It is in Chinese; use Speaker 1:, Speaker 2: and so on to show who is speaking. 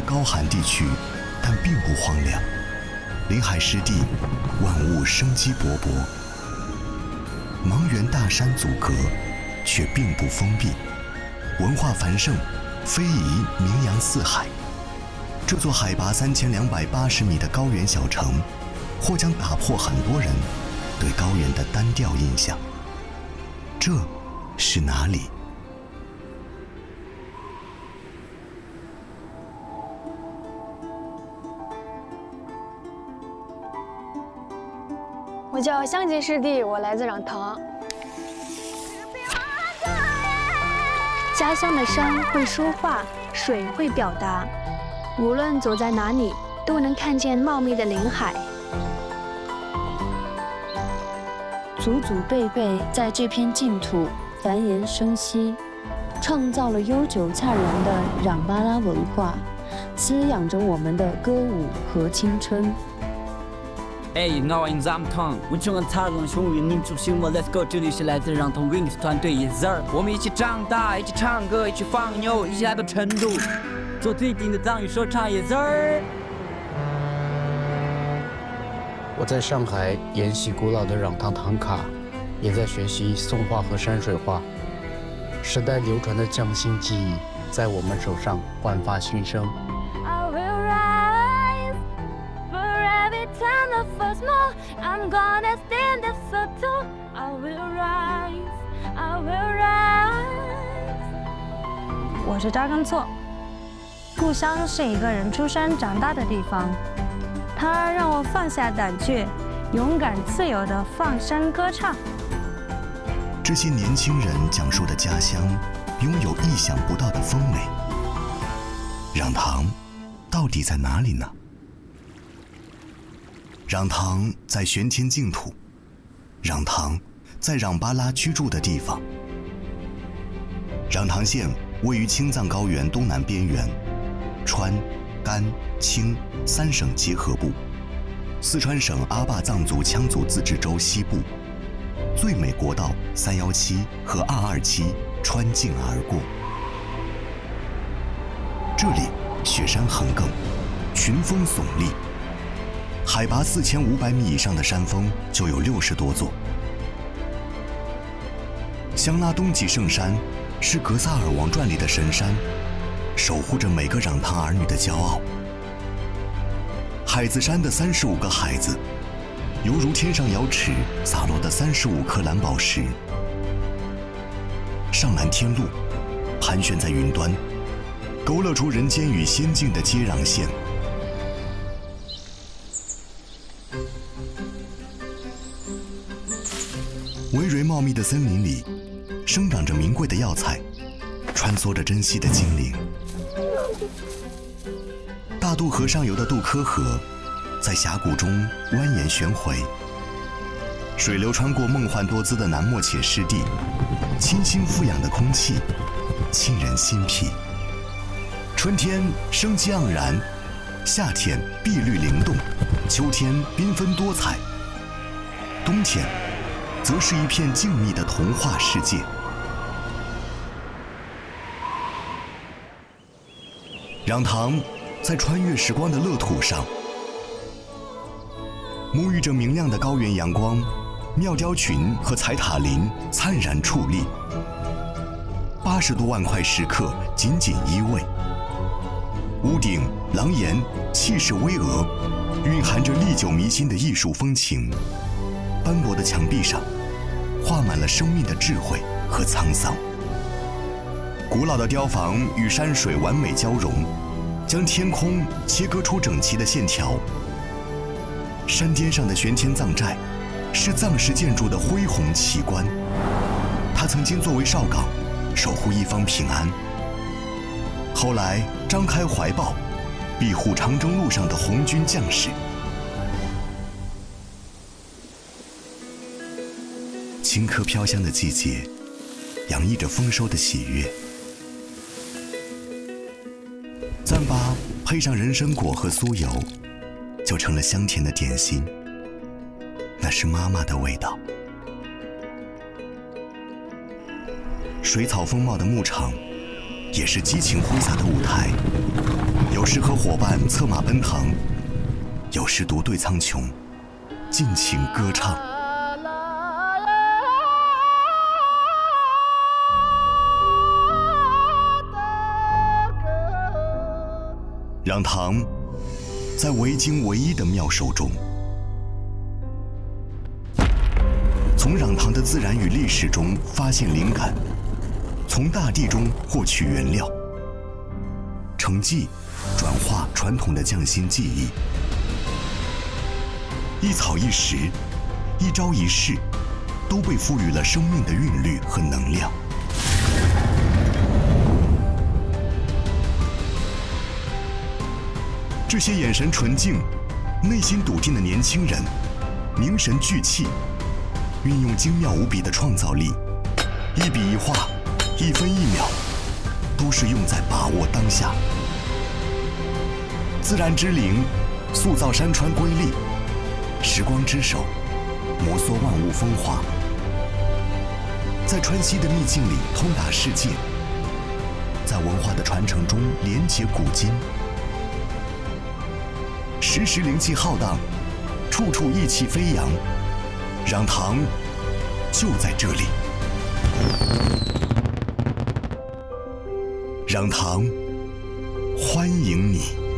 Speaker 1: 于高寒地区，但并不荒凉。临海湿地，万物生机勃勃。茫原大山阻隔，却并不封闭。文化繁盛，非遗名扬四海。这座海拔3280米的高原小城，或将打破很多人对高原的单调印象。这是哪里？
Speaker 2: 我叫香吉师弟，我来自壤塘。
Speaker 3: 家乡的山会说话，水会表达，无论走在哪里，都能看见茂密的林海。
Speaker 4: 祖祖辈辈在这片净土繁衍生息，创造了悠久灿然的壤巴拉文化，滋养着我们的歌舞和青春。
Speaker 5: 那我 in 咱们堂，我就跟他人雄与民族兴我 Let's go， 这里是来自壤塘 Wings 团队 Yes， 我们一起长大，一起唱歌，一起放牛，一起来到成都，做最顶的藏语说唱 Yes。
Speaker 6: 我在上海研习古老的壤塘唐卡，也在学习宋话和山水画。时代流传的匠心技艺，在我们手上焕发新生。
Speaker 7: I'm gonna stand up so tall. I will rise, I will rise.
Speaker 8: 我是扎根错，故乡是一个人出生长大的地方，它让我放下胆怯，勇敢自由地放声歌唱。
Speaker 1: 这些年轻人讲述的家乡，拥有意想不到的风美。壤塘到底在哪里呢？壤塘在玄天净土，壤塘在壤巴拉居住的地方。壤塘县位于青藏高原东南边缘，川、甘、青三省结合部，四川省阿坝藏族羌族自治州西部，最美国道317和227穿境而过。这里雪山横亘，群峰耸立。海拔4500米以上的山峰就有60多座。香拉东极圣山是格萨尔王传里的神山，守护着每个壤塘儿女的骄傲。海子山的35个海子，犹如天上瑶池洒落的35颗蓝宝石。上蓝天路盘旋在云端，勾勒出人间与仙境的接壤线。葳蕤茂密的森林里，生长着名贵的药材，穿梭着珍稀的精灵。大渡河上游的杜科河，在峡谷中蜿蜒旋回。水流穿过梦幻多姿的南莫且湿地，清新富养的空气，沁人心脾。春天生机盎然，夏天碧绿灵动，秋天缤纷多彩，冬天则是一片静谧的童话世界。壤塘在穿越时光的乐土上，沐浴着明亮的高原阳光，妙雕群和彩塔林灿然矗立，80多万块石刻紧紧依偎，屋顶廊檐气势巍峨，蕴含着历久弥新的艺术风情。斑驳的墙壁上画满了生命的智慧和沧桑。古老的雕房与山水完美交融，将天空切割出整齐的线条。山巅上的玄天藏寨是藏式建筑的恢宏奇观，它曾经作为哨岗，守护一方平安。后来张开怀抱，庇护长征路上的红军将士。青稞飘香的季节，洋溢着丰收的喜悦。糌粑配上人参果和酥油，就成了香甜的点心。那是妈妈的味道。水草丰茂的牧场，也是激情挥洒的舞台。有时和伙伴策马奔腾，有时独对苍穹，尽情歌唱。让唐在维京唯一的妙手中，从壤唐的自然与历史中发现灵感，从大地中获取原料，承继、转化传统的匠心技艺，一草一石，一招一式，都被赋予了生命的韵律和能量。这些眼神纯净、内心笃定的年轻人，凝神聚气，运用精妙无比的创造力，一笔一画，一分一秒，都是用在把握当下。自然之灵塑造山川瑰丽，时光之手摩挲万物风华，在川西的秘境里通达世界，在文化的传承中连结古今。时时灵气浩荡，处处意气飞扬，壤唐就在这里。壤唐，欢迎你。